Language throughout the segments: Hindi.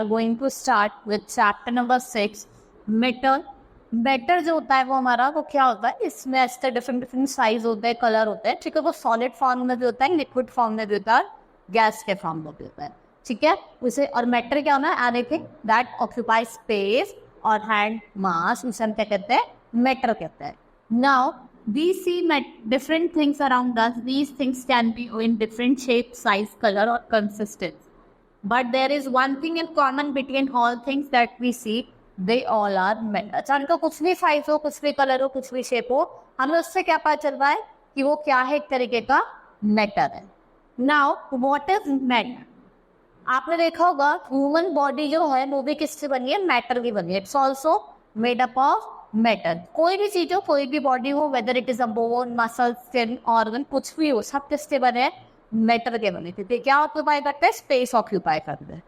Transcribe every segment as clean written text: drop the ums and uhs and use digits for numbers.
are going to start with chapter number 6, matter. Matter जो होता है वो हमारा वो क्या होता है, इसमें ऐसे डिफरेंट साइज होते हैं, कलर होते हैं, ठीक है। वो सॉलिड फॉर्म में भी होता है, लिक्विड फॉर्म में भी होता है, गैस के फॉर्म में भी होता है, ठीक है। उसे और मैटर क्या होना है, एनीथिंग दैट ऑक्यूपाई स्पेस और हैंड मास, उसे हम क्या कहते हैं, मैटर कहते हैं। Now we see different things around us. These things can be in different shape, size, color or consistency, but there is one thing in common between all things that we see. They all are matter. चाहे उनका कुछ भी साइज हो, कुछ भी कलर हो, कुछ भी शेप हो, हमें उससे क्या पता चल रहा है कि वो क्या है, एक तरीके का मैटर है। Now what is matter? आपने देखा होगा ह्यूमन बॉडी जो है वो भी किससे बनी है, मैटर की बनी है। It's also made up of matter. कोई भी चीज हो, कोई भी बॉडी हो, whether it is a bone, muscle, skin, organ, कुछ भी हो, सब किसके बने हैं, मैटर के बने थे। क्या ऑक्यूपाई करते हैं, स्पेस ऑक्यूपाई करते हैं।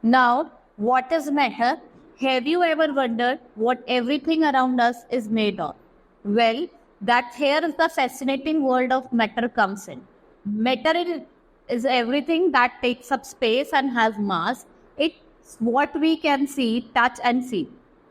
Now what is matter? Have you ever wondered what everything around us is made of? Well, that here is the fascinating world of matter comes in. Matter is everything that takes up space and has mass. It's what we can see, touch and see.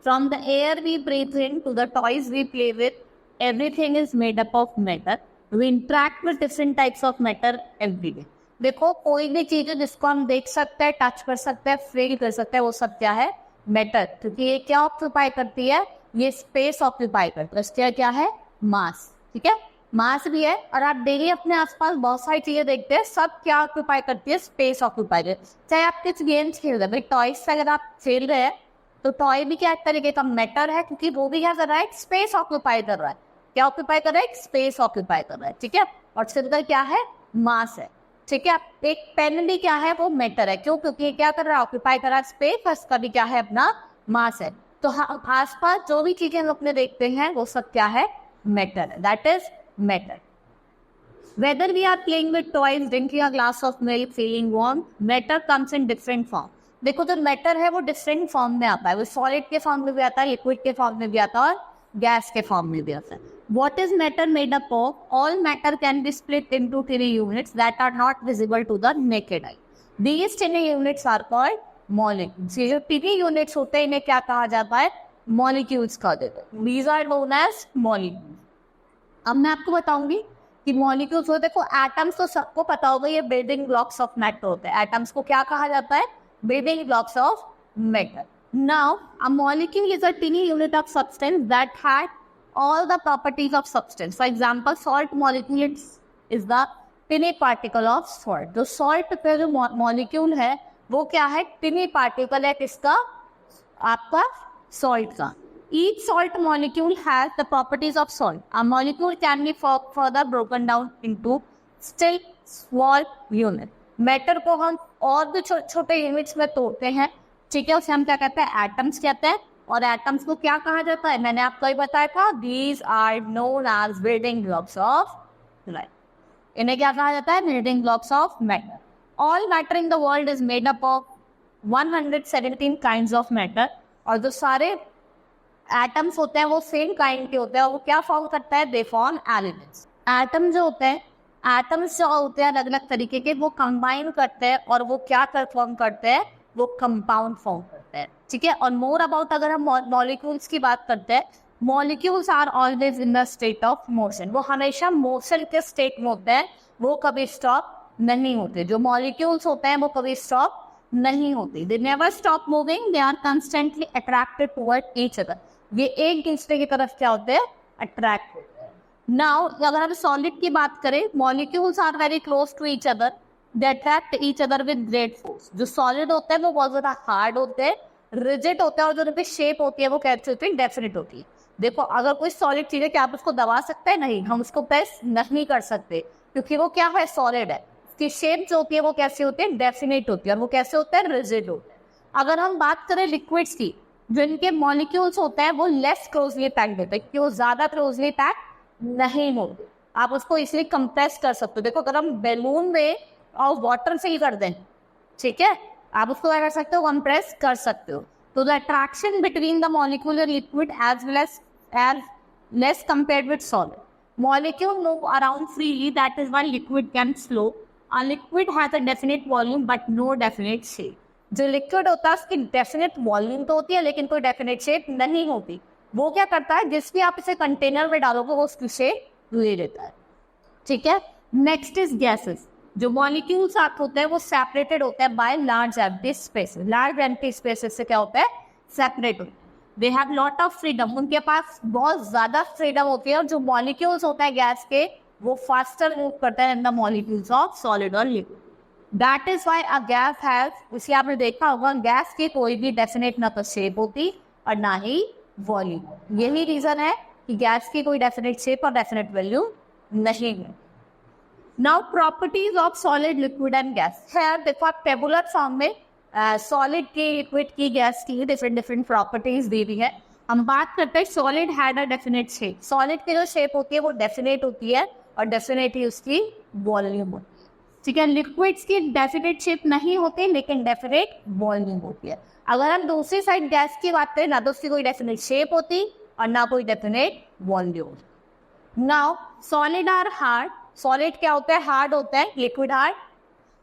From the air we breathe in to the toys we play with, everything is made up of matter. We interact with different types of matter every day. देखो कोई भी चीज है जिसको हम देख सकते हैं, टच कर सकते हैं, फील कर सकते हैं, वो सब क्या है, मैटर। क्योंकि ये क्या ऑक्यूपाई करती है, ये स्पेस ऑक्यूपाई करती है। इसका क्या है, मास, ठीक है। मास भी है। और आप डेली अपने आसपास बहुत सारी चीजें देखते हैं, सब क्या ऑक्यूपाई करती है, स्पेस ऑक्यूपाई करती है। चाहे आप कुछ गेम्स खेल रहे हैं, भाई टॉयज से अगर आप खेल रहे हैं तो टॉय भी क्या एक तरीके का मैटर है, क्योंकि वो भी क्या कर रहा है, स्पेस ऑक्यूपाई कर रहा है। क्या ऑक्यूपाई कर रहा है, स्पेस ऑक्यूपाई कर रहा है, ठीक है। और सिंपल क्या है, मास है, ठीक है। एक पेन भी क्या है, वो मैटर है। क्यों? क्योंकि क्या कर रहा है, ऑक्यूपाई कर रहा है स्पेस, उसका भी क्या है, अपना मास है। तो आसपास जो भी चीजें हम अपने देखते हैं वो सब क्या है, मैटर है। That is matter. Whether we are playing with toys, drinking a glass of milk, feeling warm, matter comes in different form. देखो जो मैटर है वो डिफरेंट फॉर्म में आता है, वो सॉलिड के फॉर्म में भी आता है, लिक्विड के फॉर्म में भी आता है और गैस के फॉर्म में भी आता है। What is matter made up of? All matter can be split into tiny units that are not visible to the naked eye. These tiny units are called molecules. ये जो tiny units होते हैं इन्हें क्या कहा जाता है, molecules कहा जाता है। These are known as molecules. अब मैं आपको बताऊंगी कि मॉलिक्यूल्स होते हैं। देखो एटम्स तो सबको पता होगा, ये बिल्डिंग ब्लॉक्स ऑफ मैटर होते हैं। एटम्स को क्या कहा जाता है, building blocks of matter. Now a molecule is a टिनी unit of substance that had all the properties of substance. For example salt molecule is the टिनी particle of salt. जो सॉल्ट का जो मॉलिक्यूल है वो क्या है, टिनी पार्टिकल है, किसका, आपका सॉल्ट का। Each salt molecule has the properties of salt. A molecule can be further broken down into still small unit. Matter को हम और भी छोटे यूनिट्स में तोड़ते हैं, ठीक है। उसे हम क्या कहते हैं, एटम्स कहते हैं। और एटम्स को क्या कहा जाता है, मैंने आपको ही बताया था, these are known as building blocks of life. इन्हें क्या कहा जाता है, building blocks of matter. All matter in the world is made up of 117 kinds of matter. और जो सारे एटम्स होते हैं वो सेम काइंड के होते हैं और वो क्या फॉर्म करता है, दे फॉर्म एलिमेंट्स। एटम जो होते हैं, एटम्स जो होते हैं अलग अलग तरीके के, वो कंबाइन करते हैं और वो क्या फॉर्म करते हैं, वो कंपाउंड फॉर्म करते हैं, ठीक है। और मोर अबाउट अगर हम मॉलिक्यूल्स की बात करते हैं, molecules are always in the state of motion. वो हमेशा मोशन के स्टेट में होते हैं, वो कभी स्टॉप नहीं होते। जो मॉलिक्यूल्स होते हैं वो कभी स्टॉप नहीं होते। They never stop moving, they are constantly attracted toward each other. ये एक दूसरे की तरफ क्या होते हैं, अट्रैक्ट होते हैं। नाउ अगर हम सॉलिड की बात करें, molecules are very close to each other, they attract each other with great force. जो सॉलिड होते हैं वो बहुत ज्यादा हार्ड होते हैं, रिजिड होते हैं, और जो उनकी शेप होती है वो कैसी होती है, डेफिनेट होती है। देखो अगर कोई सॉलिड चीज है, क्या आप उसको दबा सकते हैं, नहीं, हम उसको प्रेस नहीं कर सकते, क्योंकि वो क्या है, सॉलिड है। उसकी शेप जो होती है वो कैसी होती है, डेफिनेट होती है, और वो कैसे होते हैं, रिजिड होते हैं। अगर हम बात करें लिक्विड्स की, जो इनके मॉलिक्यूल्स होते हैं वो लेस क्लोजली पैक्ड होते हैं, क्योंकि वो ज्यादा क्लोजली पैक्ड नहीं होते। आप उसको इसलिए कंप्रेस कर सकते हो। देखो अगर हम बैलून में और वाटर फिल कर दें, ठीक है, आप उसको क्या कर सकते हो, कंप्रेस कर सकते हो। तो the attraction between the molecule and liquid as well as less compared with solid. Molecule move around freely, that is why liquid can flow. A liquid has a definite volume but no definite shape. जो लिक्विड होता है उसकी डेफिनेट वॉल्यूम तो होती है लेकिन कोई डेफिनेट शेप नहीं होती। वो क्या करता है, जिस भी आप इसे कंटेनर में डालोगे वो उसकी शेप ले लेता है। ठीक है, नेक्स्ट इज गैसेस। जो मॉलिक्यूल्स आप होते हैं वो सेपरेटेड होते हैं by large empty spaces. Large empty spaces से क्या होता है, सेपरेट होते हैं। They have lot of freedom, उनके पास बहुत ज्यादा फ्रीडम होती है, और जो मॉलिक्यूल्स होते हैं गैस के वो फास्टर मूव करते हैं in the molecules of solid और liquid. That is why a gas has, इसे आपने देखा होगा, गैस की कोई भी डेफिनेट ना तो शेप होती और ना ही वॉल्यूम। यही रीजन है कि गैस की कोई डेफिनेट शेप और डेफिनेट वॉल्यूम नहीं है। Now properties of solid, liquid and gas. है देखो आप टेबुलर फॉर्म में सॉलिड की, लिक्विड की, गैस की डिफरेंट डिफरेंट प्रॉपर्टीज दी हुई है। हम बात करते हैं solid had a definite shape. Solid की जो शेप होती है वो डेफिनेट होती है और डेफिनेट ही उसकी वॉल्यूम होती है। ठीक है, लिक्विड्स की डेफिनेट शेप नहीं होती लेकिन डेफिनेट वॉल्यूम होती है। अगर हम दूसरी साइड गैस की बात करें, ना तो उसकी कोई डेफिनेट शेप होती और ना कोई definite volume. Now solid are hard. Solid क्या होता है, हार्ड होता है, लिक्विड हार्ड।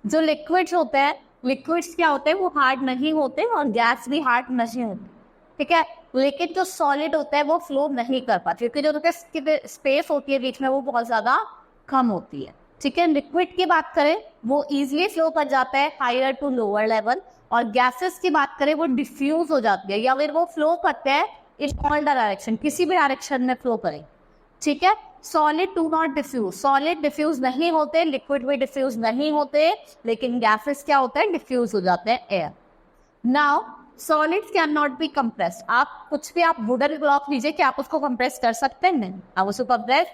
जो लिक्विड्स होते हैं, लिक्विड्स क्या होते हैं, वो हार्ड नहीं होते और गैस भी हार्ड नहीं होती। ठीक है, लेकिन जो सॉलिड होता है वो फ्लो नहीं कर पाती क्योंकि जो उनके स्पेस होती है बीच में वो बहुत ज्यादा कम होती है। ठीक है, लिक्विड की बात करें वो इजीली फ्लो कर जाता है हायर टू लोअर लेवल, और गैसेस की बात करें वो डिफ्यूज हो जाती है या फिर वो फ्लो करते हैं इन ऑल डायरेक्शन, किसी भी डायरेक्शन में फ्लो करें। ठीक है, solid do not diffuse. Solid diffuse नहीं होते, लिक्विड भी डिफ्यूज नहीं होते, लेकिन गैसेस क्या होते हैं, डिफ्यूज हो जाते हैं air. Now solids can not be compressed. आप कुछ भी, आप वुडन ब्लॉक लीजिए, कि आप उसको कंप्रेस कर सकते हैं? नहीं, आप उसको कंप्रेस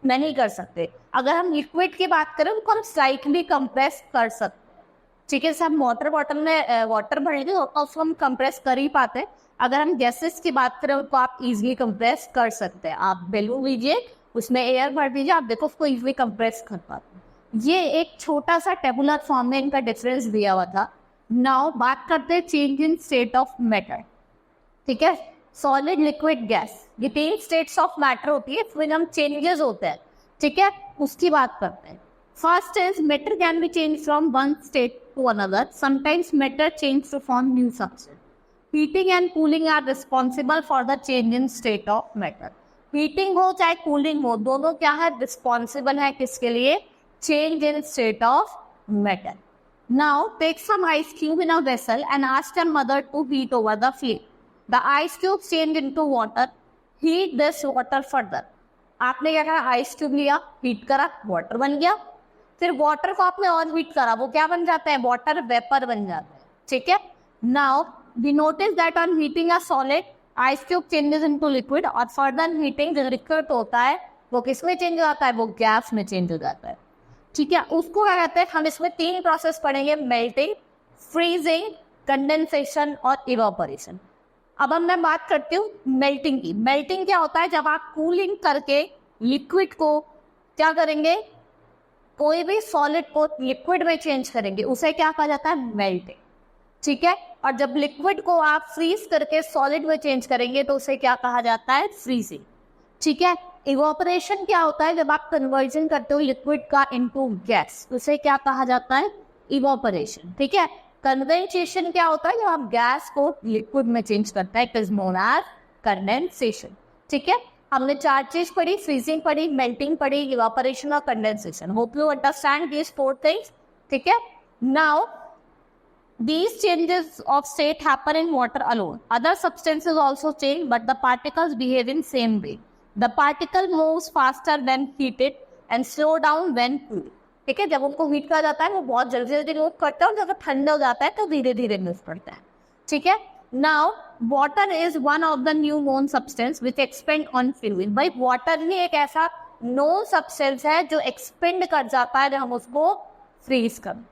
नहीं कर सकते। अगर हम लिक्विड की बात करें उनको हम स्लाइटली कंप्रेस कर सकते हैं। ठीक है, हम वाटर बॉटल में वाटर भरेंगे तो उसको हम कंप्रेस कर ही पाते हैं। अगर हम गैसेस की बात करें उनको आप इजीली कंप्रेस कर सकते हैं। आप बैलून लीजिए, उसमें एयर भर दीजिए, आप देखो उसको इजीली कंप्रेस कर पाते हैं। ये एक छोटा सा टेबुलर फॉर्म में इनका डिफरेंस दिया हुआ था। नाउ बात करते हैं change in state of matter. ठीक है, सॉलिड, लिक्विड, गैस, ये 3 स्टेट्स ऑफ मैटर होती है, फिर हम चेंजेस होते हैं। ठीक है, उसकी बात करते हैं। First is matter can be change from one state to another. Sometimes matter change to form new substance. Heating and cooling are responsible for the change in state of matter. Heating हो चाहे कूलिंग हो, दोनों क्या है, रिस्पॉन्सिबल है किसके लिए, change in state of matter. Now take some ice cube in a vessel and ask your mother to heat over the flame. The ice cube changed into water. Heat this water further. आपने क्या करा, आइस क्यूब लिया, हीट करा, वाटर बन गया। फिर वाटर को आपने और हीट करा, वो क्या बन जाता है, वाटर वेपर बन जाता है। ठीक है, now we notice that on heating a solid ice cube changes into liquid, और फर्दर हीटिंग जो लिक्विड होता है वो किस में चेंज हो जाता है, वो गैस में चेंज हो जाता है। ठीक है, उसको क्या कहते हैं, हम इसमें 3 प्रोसेस पढ़ेंगे, मेल्टिंग, फ्रीजिंग, कंडेंसेशन और इवापोरेशन। अब मैं बात करती हूँ मेल्टिंग की। मेल्टिंग क्या होता है, जब आप कूलिंग करके लिक्विड को क्या करेंगे, कोई भी सॉलिड को लिक्विड में चेंज करेंगे, उसे क्या कहा जाता है, मेल्टिंग। ठीक है, और जब लिक्विड को आप फ्रीज करके सॉलिड में चेंज करेंगे तो उसे क्या कहा जाता है, फ्रीजिंग। ठीक है, इवापोरेशन क्या होता है, जब आप कन्वर्जन करते हो लिक्विड का इनटू गैस, उसे क्या कहा जाता है, इवापोरेशन। ठीक है, कंडेंसेशन क्या होता है, जब आप गैस को लिक्विड में चेंज करता है, it is known as condensation. ठीक है, हमने 4 चीज पढ़ी, फ्रीजिंग पढ़ी, मेल्टिंग पढ़ी, इवापोरेशन और condensation. Hope you understand these 4 things. ठीक है, now these changes of state happen in water alone. Other substances also change, but the particles behave in same way. The particle moves faster when heated and slow down when cooled. ठीक है, जब उनको हीट करा जाता है वो बहुत जल्दी जल्दी मूव करता है, और जब ठंडा हो जाता है तो धीरे धीरे मूव करता है। ठीक है, now water is one of the new known substance which expand on fluid. भाई वाटर ही एक ऐसा नोन सब्सटेंस है जो एक्सपेंड कर जाता है जब हम उसको फ्रीज कर।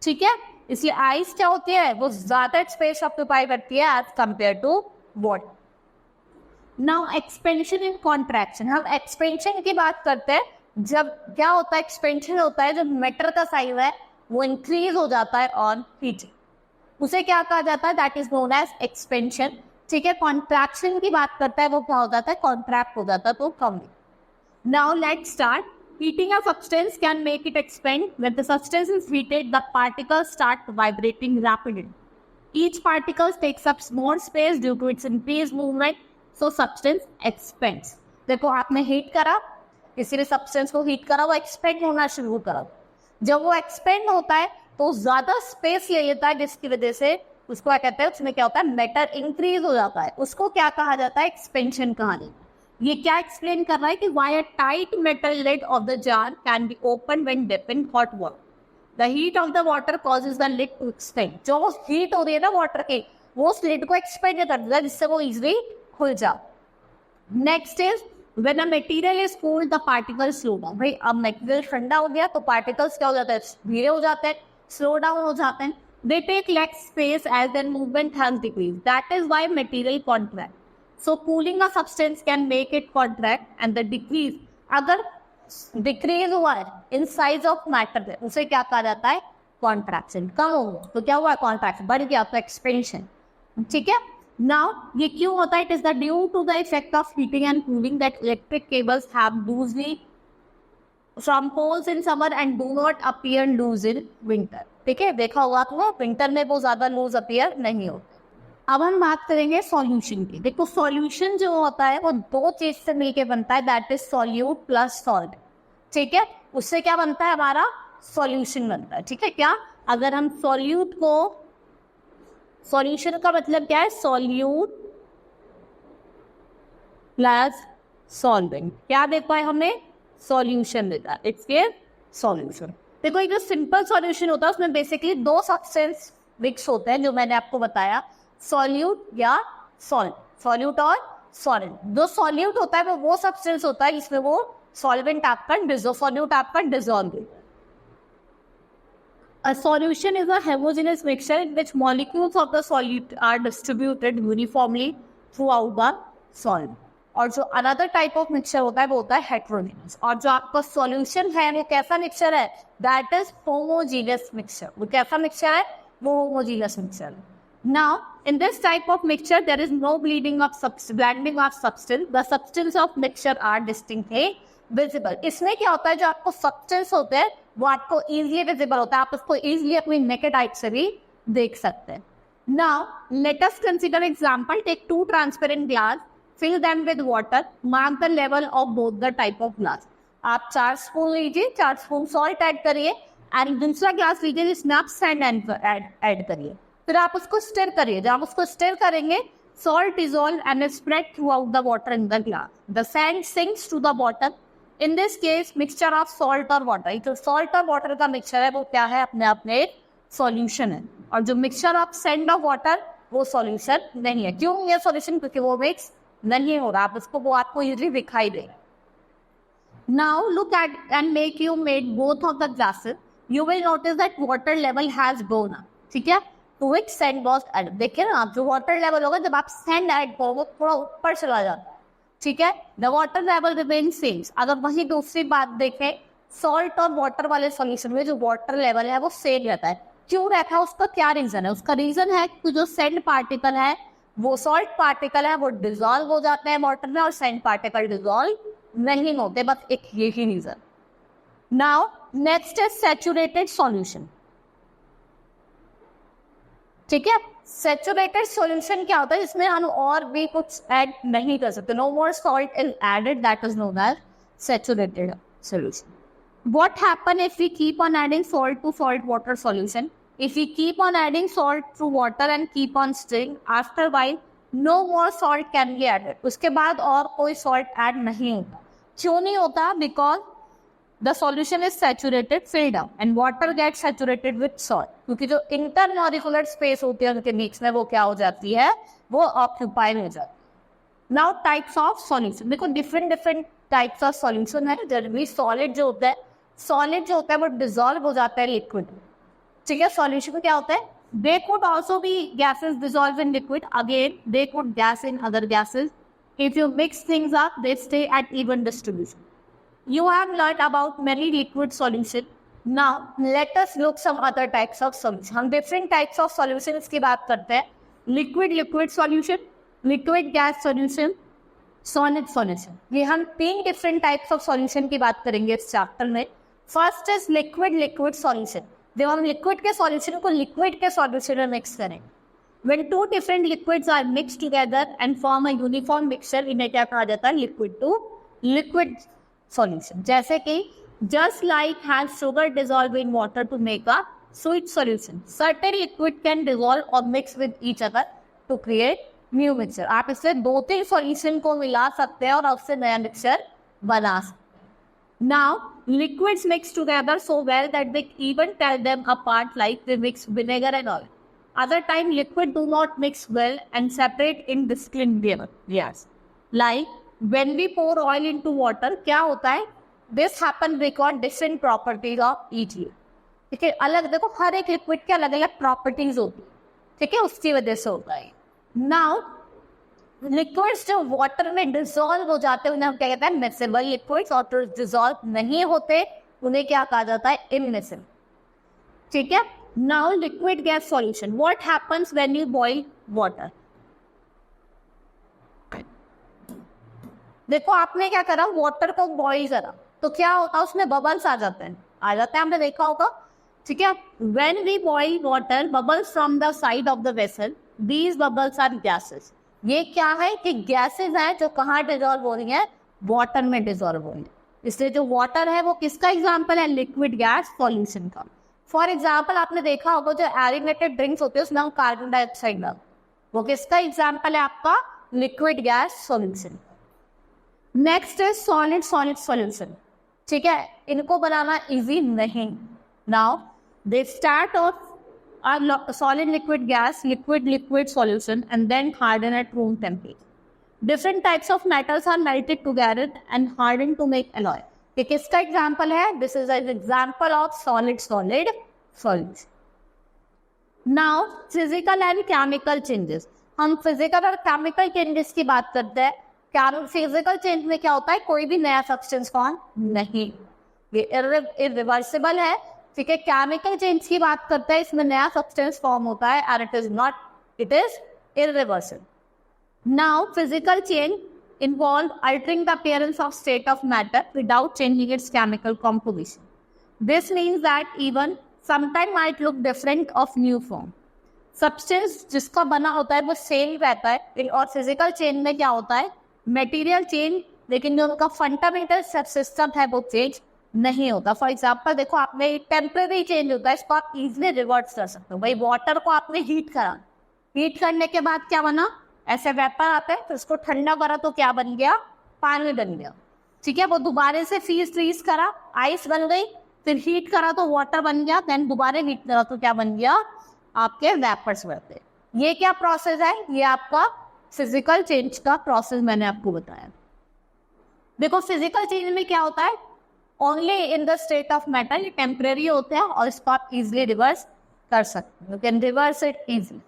ठीक है, इसलिए आइस क्या होती है, वो ज्यादा स्पेस ऑक्यूपाई करती है as compare to water. Now expansion and contraction. हम एक्सपेंशन की बात करते हैं, जब क्या होता है, एक्सपेंशन होता है जब मैटर का साइज है वो इंक्रीज हो जाता है ऑन हीटिंग, उसे क्या कहा जाता है, that is known as expansion. ठीक है, कॉन्ट्रैक्शन की बात करता है, वो क्या हो जाता है, कॉन्ट्रैक्ट हो जाता है, तो कम। Now let's start. Heating a substance can make it expand. When the substance is heated, the particles start vibrating rapidly. Each particle takes up more space due to its increased movement, so substance expands. देखो आपने हीट करा, इसीलिए सब्सटेंस को हीट करा, वो एक्सपेंड होना शुरू करा. जब वो एक्सपेंड होता है तो ज्यादा स्पेस ले लेता है, जिसकी वजह से उसको क्या कहते हैं, उसमें क्या होता है, मैटर इंक्रीज हो जाता है. उसको क्या कहा जाता है, एक्सपेंशन कहा जाता है. ये क्या एक्सप्लेन कर रहा है कि why a tight metal lid of the jar can be open when dip in hot water. The heat of the water causes the lid to expand. जो हीट हो रही है ना वाटर की, वो उस लिड को एक्सपेंड कर देता है, जिससे वो इजिली खुल जाए. Next is when a material is cooled, the particles slow down. भाई अब मटेरियल ठंडा हो गया तो पार्टिकल्स क्या हो जाते हैं, धीरे हो जाते हैं, स्लो डाउन हो जाते हैं. They take less space as their movement has decreased. That is why material contract. So cooling a substance can make it contract, and the decrease, अगर decrease हुआ है in size of matter, उसे क्या कहा जाता है, contraction. कम हो तो क्या हुआ, contraction. बढ़ गया तो expansion. ठीक है. Now ये क्यों होता है, it is the due to the effect of heating and cooling that electric cables have loosely from poles in summer and do not appear loose in winter. ठीक है, देखा होगा आपको विंटर में वो ज्यादा लूज अपीयर नहीं होते. अब हम बात करेंगे सॉल्यूशन की. देखो सॉल्यूशन जो होता है वो दो चीज से मिलके बनता है, that is solute plus salt. ठीक है, उससे क्या बनता है, हमारा सॉल्यूशन बनता है. ठीक है, क्या अगर हम सॉल्यूट को, सॉल्यूशन का मतलब क्या है, सॉल्यूट प्लस सॉल्वेंट, क्या देता है हमें, सॉल्यूशन देता है. It's clear, solution. देखो एक जो सिंपल सॉल्यूशन होता है उसमें बेसिकली दो सब्सटेंस मिक्स होते हैं, जो मैंने आपको बताया, सॉल्यूट या सॉल्ट. सॉल्यूट और सॉल्वेंट. जो सॉल्यूट होता है वो सब्सटेंस होता है जिसमें वो सॉल्वेंट आपका सॉल्यूट आपका dissolve. A solution is a homogeneous mixture in which molecules of the solute are distributed uniformly throughout the solid. और जो another type of mixture होता है वो होता है heterogeneous. और जो आपका solution है वो कैसा mixture है, that is homogeneous mixture. वो कैसा mixture है, वो homogeneous mixture है. Now in this type of mixture there is no blending of substance. The substance of mixture are distinctly visible. इसमें क्या होता है, जो आपको substance होते हैं वो आपको इजीली विजिबल होता है, आप उसको इजीली अपनी नेकेड आइट से भी देख सकते हैं. Now let us consider example. Take two transparent glass, fill them with water, mark the level of both the type of glass. आप 4 स्पून लीजिए, 4 स्पून सॉल्ट ऐड करिए, एंड दूसरा ग्लास लीजिए जिसमें आप सैंड ऐड करिए. फिर आप उसको स्टिर करिए. जब आप उसको स्टिर करेंगे, salt dissolve and spread throughout the water in the glass. The sand sinks to the bottom. In this case mixture of salt और वाटर, जो सॉल्ट और वाटर का मिक्सचर है वो क्या है, अपने आप में एक सॉल्यूशन है. और जो मिक्सचर ऑफ सैंड और वाटर वो सॉल्यूशन नहीं है. क्यों ये सॉल्यूशन, क्योंकि वो मिक्स नहीं हो रहा, आप उसको वो आपको इजीली दिखाई दे. Now look at and make you made both of the glasses, you will notice that water level has gone up. ठीक है, to which sand was added. देखिए ना आप, जो वाटर लेवल होगा जब आप सैंड ऐड करो वो थोड़ा ऊपर चला जाता है. ठीक है, the water level remain same. अगर वही दूसरी बात देखें, सॉल्ट और वाटर वाले सॉल्यूशन में जो वाटर लेवल है वो सेम रहता है. क्यों रहता है, उसका क्या रीजन है, उसका रीजन है कि जो सैंड पार्टिकल है, वो सॉल्ट पार्टिकल है, वो डिसॉल्व हो जाते हैं वाटर में, और सैंड पार्टिकल डिसॉल्व नहीं होते. बस एक यही reason. Now next is saturated solution. ठीक है, सैचुरेटेड सॉल्यूशन क्या होता है, जिसमें हम और भी कुछ ऐड नहीं कर सकते. No more salt is added, that is known as saturated solution. What happen if we keep on adding salt to salt water solution? If we keep on adding salt to water and keep on stirring, after a while no more salt can be added. उसके बाद और कोई salt add नहीं होता. क्यों नहीं होता? Because the solution is saturated, filled up, and water gets saturated with salt. क्योंकि जो intermolecular space होती है उनके बीच में वो क्या हो जाती है, वो occupy हो जाती है. Now types of solution. देखो different types of solution है. जनरली solid जो होता है, सॉलिड जो होता है वो डिसॉल्व हो जाता है लिक्विड. ठीक है, सॉल्यूशन क्या होता है, they could also be gases dissolve in liquid, again they could gas in other gases. If you mix things up they stay at even distribution. You have learn about many liquid solution. Now let us look some other types of solution. हम डिफरेंट टाइप्स ऑफ सॉल्यूशन की बात करते हैं. Liquid solution, liquid gas solution, solid solution. ये हम 3 डिफरेंट टाइप्स ऑफ सॉल्यूशन की बात करेंगे इस चैप्टर में. First is liquid solution. जब हम लिक्विड के सॉल्यूशन को लिक्विड के सॉल्यूशन में मिक्स करें, When two different liquids are mixed together and form a uniform mixture, इन्हें क्या कहा जाता है? Liquid to liquid solution. जैसे कि just like has sugar dissolved in water to make a sweet solution, certain liquid can dissolve or mix with each other to create new mixture. आप इससे 2-3 solution को मिला सकते हैं और उससे नया mixture बना सकते हैं. Now, liquids mix together so well that they even tell them apart like they mix vinegar and oil. Other time, liquid do not mix well and separate in distinct level. Yes. Like when we pour oil into water, क्या होता है? This happen because different properties of each. ठीक है, अलग देखो हर एक liquid के अलग अलग properties होती है. ठीक है, उसकी वजह से होता है. Now, लिक्विड्स जो वाटर में डिसॉल्व हो जाते हैं उन्हें हम क्या कहते हैं? Mixable liquids. और जो डिसॉल्व नहीं होते उन्हें क्या कहा जाता है? इमिक्सेबल. ठीक है. Now liquid gas solution. What happens when you boil water? देखो आपने क्या करा, वाटर को बॉईल करा तो क्या होता है? उसमें बबल्स आ जाते हैं. हमने देखा होगा. ठीक है. When we boil water, bubbles from the side of the vessel, these bubbles are gases. ये क्या है कि गैसेज हैं जो कहाँ डिजॉल्व हो रही हैं? वाटर में डिजॉल्व हो रही है. इसलिए जो वाटर है वो किसका एग्जाम्पल है? लिक्विड गैस सॉल्यूशन का. फॉर एग्जाम्पल आपने देखा होगा जो एरिनेटेड ड्रिंक्स होते हैं उसमें हम कार्बन डाइऑक्साइड डालते हैं, वो किसका एग्जाम्पल है? आपका liquid gas solution. Next is solid solid solution. ठीक है, इनको बनाना इजी नहीं. Now they start of a solid liquid gas, liquid solution, and then harden at room temperature. Different types of metals are melted together and hardened to make alloy. ये किसका एग्जाम्पल है? This is an example of solid solution. Now, physical and chemical changes. हम physical और chemical changes की बात करते हैं. फिजिकल चेंज में क्या होता है? कोई भी नया सब्सटेंस फॉर्म नहीं, ये इरिवर्सिबल है. ठीक है. केमिकल चेंज की बात करते हैं, इसमें नया सब्सटेंस फॉर्म होता है and it is irreversible. Now physical change involve altering the appearance of state of matter without changing it's chemical composition. This means that even sometime might look different of new form. Substance जिसका बना होता है वो सेम रहता है. और फिजिकल चेंज में क्या होता है? मटेरियल चेंज, लेकिन जो उनका फंडामेंटल सिस्टम है वो चेंज नहीं होता. फॉर एग्जाम्पल देखो, आपने टेम्परेरी चेंज होता है, इसको आप इजिली रिवर्स कर सकते हो. भाई वाटर को आपने हीट करा, हीट करने के बाद क्या बना? ऐसे वेपर आता है, तो इसको ठंडा करा तो क्या बन गया? पानी बन गया. ठीक है. वो दोबारा से फ्रीज करा, आइस बन गई. फिर हीट करा तो वाटर बन गया. देन दोबारा हीट करा तो क्या बन गया? आपके वेपर्स बनते. ये क्या प्रोसेस है? ये आपका फिजिकल चेंज का प्रोसेस मैंने आपको बताया. देखो फिजिकल चेंज में क्या होता है? Only in the state of matter, ये टेम्परेरी होते हैं और इसको आप इजिली रिवर्स कर सकते हो. You can reverse it easily.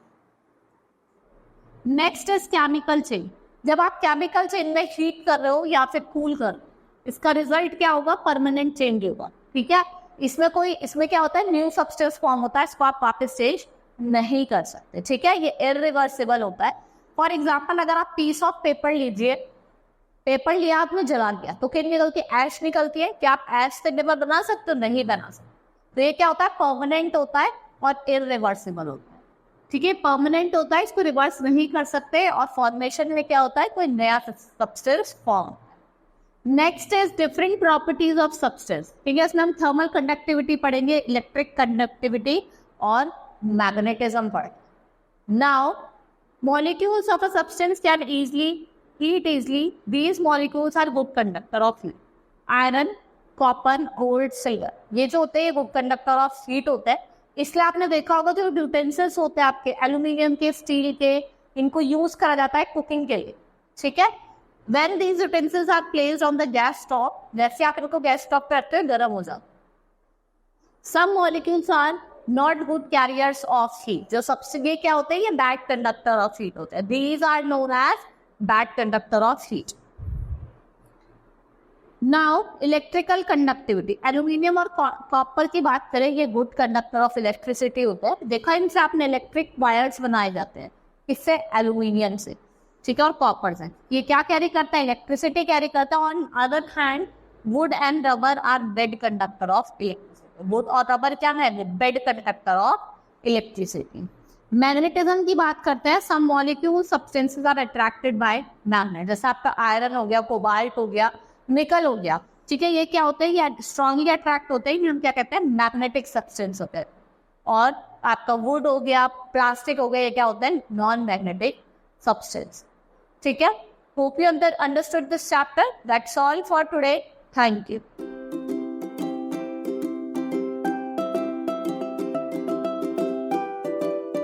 Next is chemical change. जब आप केमिकल चेंज में हीट कर रहे हो या फिर कूल कर रहे हो, इसका रिजल्ट क्या होगा? परमानेंट चेंज होगा. ठीक है. इसमें क्या होता है? न्यू सब्सटेंस फॉर्म होता है, इसको आप वापस चेंज नहीं कर सकते. ठीक है. ये इरिवर्सिबल होता है. फॉर एग्जाम्पल अगर आप पीस ऑफ पेपर लीजिए, पेपर लिया आपने जला दिया तो क्या निकलती है? ऐश निकलती है. क्या आप ऐश से पेपर बना सकते हो? नहीं बना सकते. तो ये क्या होता है? परमानेंट होता है और इरिवर्सिबल होता है. ठीक है. परमानेंट होता है, इसको रिवर्स नहीं कर सकते. और फॉर्मेशन में क्या होता है? कोई नया substance form. Next is different properties of substance. ठीक है. इसमें हम थर्मल कंडक्टिविटी पढ़ेंगे, इलेक्ट्रिक कंडक्टिविटी और मैग्नेटिज्म पढ़ेंगे. Now molecules of a substance can heat easily. These molecules are good conductor of heat. Iron, copper, gold, silver. ये जो होते हैं good conductor of heat होते हैं. इसलिए आपने देखा होगा जो यूटेंसिल्स होते हैं आपके एल्यूमिनियम के, स्टील के, इनको यूज करा जाता है कुकिंग के लिए. ठीक है. When these utensils are placed on the gas stove, जैसे आप इनको गैस स्टॉव पे रखते हो गर्म हो जाता. Some molecules are not good carriers of heat. जो सबसे ये क्या होते हैं? ये बैड कंडक्टर ऑफ हीट होते हैं. These are known as bad conductor of heat. Now electrical conductivity. Aluminium और कॉपर की बात करें, ये गुड कंडक्टर ऑफ इलेक्ट्रिसिटी होते हैं. देखा, इनसे आपने इलेक्ट्रिक वायर्स बनाए जाते हैं. किससे? एल्यूमिनियम से. ठीक है. और कॉपर से. ये क्या कैरी करता है? इलेक्ट्रिसिटी कैरी करता है. On other hand wood and rubber are bad conductor of electricity. Wood और रबर क्या है? Bad conductor of electricity. Magnetism की बात करते हैं, some molecule substances are attracted by magnet, जैसे आपका आयरन हो गया, कोबाल्ट हो गया, निकल हो गया, ठीक है, ये क्या होते हैं, ये स्ट्रांगली अट्रैक्ट होते हैं, हम क्या कहते हैं, मैग्नेटिक सब्सटेंस होते हैं। और आपका वुड हो गया, प्लास्टिक हो गया, ये क्या होता है, नॉन मैग्नेटिक सब्सटेंस। ठीक है, hope you understood this chapter. That's all for today, thank you.